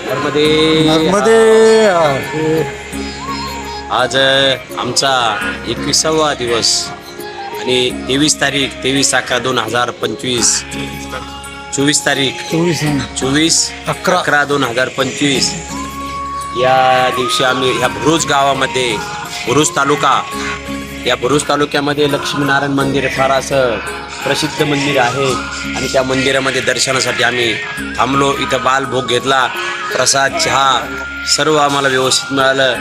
नर्मदे नर्मदे. आज आमचा 21वा दिवस आणि 23 तारीख 23/11/2025, 24 तारीख 24/11/2025 या दिवशी आम्ही ह्या भुरुच गावामध्ये, भुरुच तालुका, या भुरुच तालुक्यामध्ये लक्ष्मीनारायण मंदिर फार असं प्रसिद्ध मंदिर आहे आणि त्या मंदिरामध्ये दर्शनासाठी आम्ही थांबलो. इथं बालभोग घेतला, प्रसाद, चहा सर्व आम्हाला व्यवस्थित मिळालं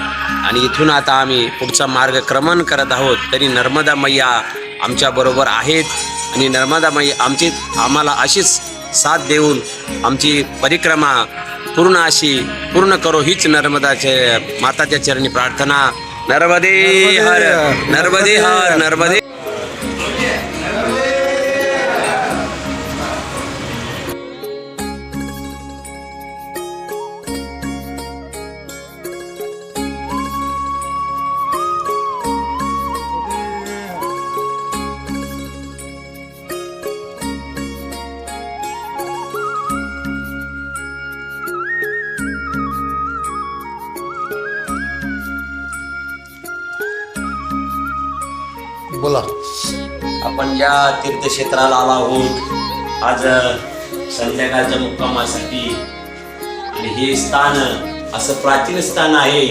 आणि इथून आता आम्ही पुढचा मार्गक्रमण करत आहोत. तरी नर्मदा मैया आमच्याबरोबर आहेत आणि नर्मदा मैया आम्हाला अशीच साथ देऊन आमची परिक्रमा पूर्ण करो, हीच नर्मदाच्या माताच्या चरणी प्रार्थना. नर्मदे हर, नर्मदे हर, नर्मदे. बोला. आपण या तीर्थक्षेत्राला आला आहोत आज संध्याकाळच्या मुक्कामासाठी आणि हे स्थान असं प्राचीन स्थान आहे.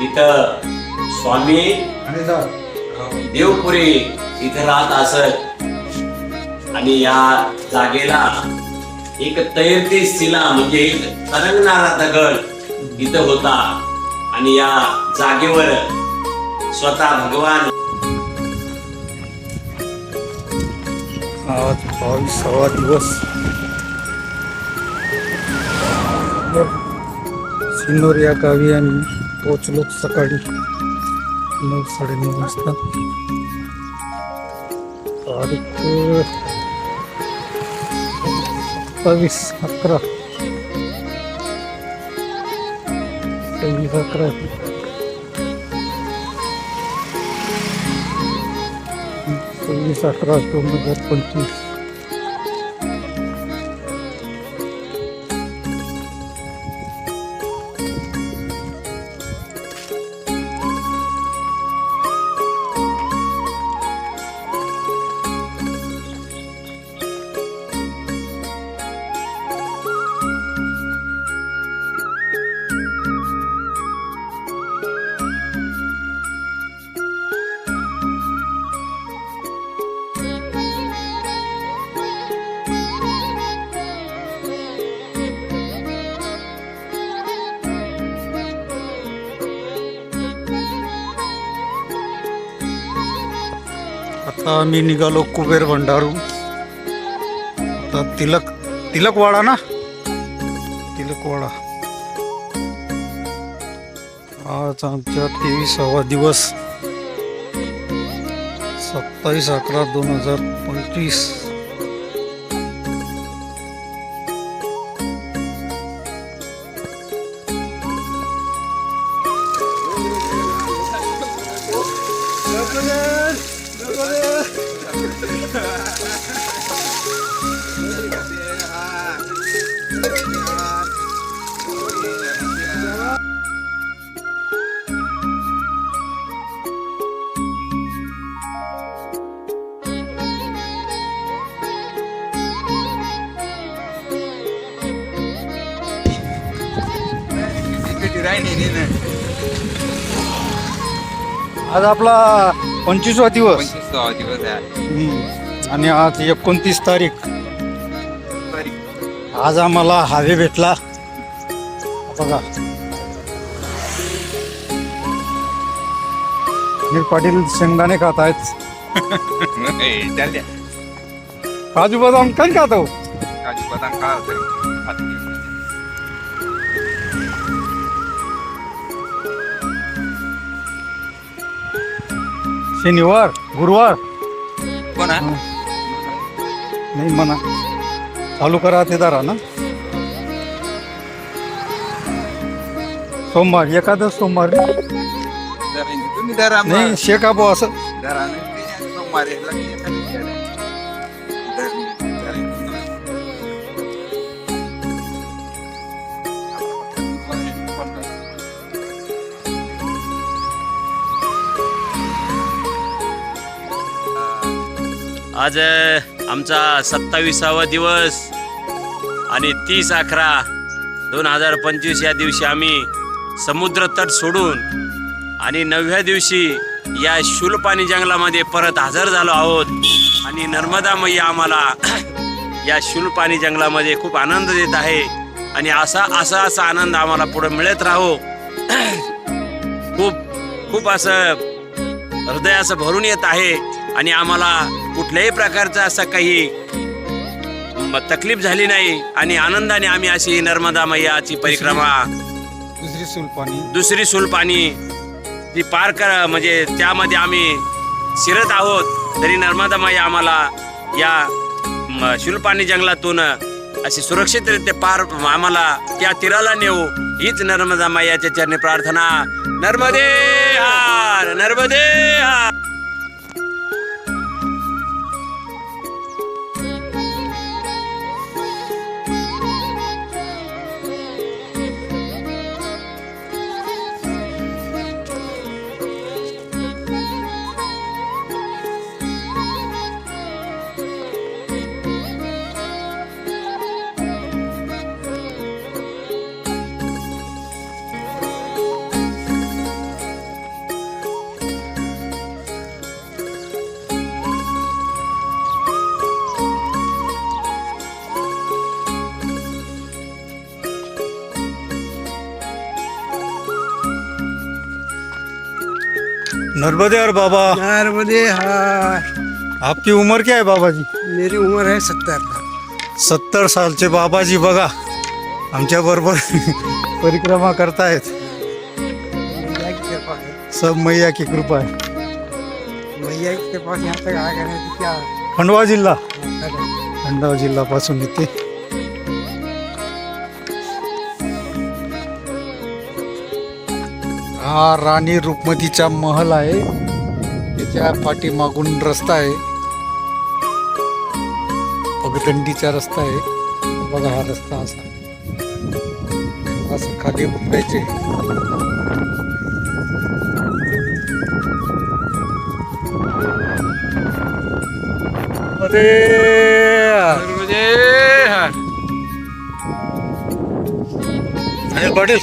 इथं स्वामी देवपुरी इथं राहत असत आणि या जागेला एक तैरती शिला म्हणजे एक तरंगणारा दगड इथं होता आणि या जागेवर स्वतः भगवान. आज 22वा दिवस. सिन्नर या गावी आम्ही पोचलो सकाळी 9-9:30 वाजता. तारीख 27/11 26/11/2025. आता आम्ही निघालो कुबेर भंडारू. आता तिलकवाडा ना, तिलकवाडा. आज आमचा 23वा दिवस 27/11/2025. आज आपला 25वा दिवस. आणि आज 29 तारीख. आज आम्हाला हावे भेटला बघा. अनिल पाटील शेंगदाणे खात आहेत. काजू बदाम काय खातो? काजू बदाम खा. शनिवार गुरुवार कोणा नाही म्हणा चालू करा ते दारा ना. सोमवार एखादं सोमवार तुम्ही दरा नाही शेका बो असं. दरा सोमवारी आज आमचा 27वा दिवस आणि 30/11/2025 या दिवशी आम्ही समुद्र तट सोडून आणि 9व्या दिवशी या शूलपाणी जंगलामध्ये परत हजर झालो आहोत. आणि नर्मदा मैया आम्हाला या शूलपाणी जंगलामध्ये खूप आनंद देत आहे आणि असा आनंद आम्हाला पुढे मिळत राहो. खूप असं हृदय असं भरून येत आहे आणि आम्हाला कुठल्याही प्रकारचा असा काही तकलीफ झाली नाही आणि आनंदाने आम्ही अशी नर्मदा मैयाची परिक्रमा दुसरी सुलपाणी ती पार कर म्हणजे त्यामध्ये आम्ही शिरत आहोत. तरी नर्मदा मैया आम्हाला या शूलपाणी जंगलातून अशी सुरक्षितरित्या पार आम्हाला त्या तीराला नेऊ हीच नर्मदा मैयाच्या चरणी प्रार्थना. नर्मदे हार, नर्मदे हार. नर्मदे और बाबा, नर्मदे हार. आपकी उम्र क्या है बाबा जी? मेरी उम्र है 70. 70 सालचे बाबाजी बघा आमच्या बरोबर परिक्रमा करतायत. मैया की कृपा है. सब मैया की कृपा है. मैया की कृपा से यहाँ तक आ गए हैं तो क्या खंडवा जिल्हा है? खंडवा जिल्हापासून इथे हा राणी रुक्मतीचा महल आहे. त्याच्या पाठीमागून रस्ता आहे, पगदंडीचा रस्ता आहे. बघा हा रस्ता असा असं खाली उतरायचे. अरे नर्मदे हार. अनिल पाटील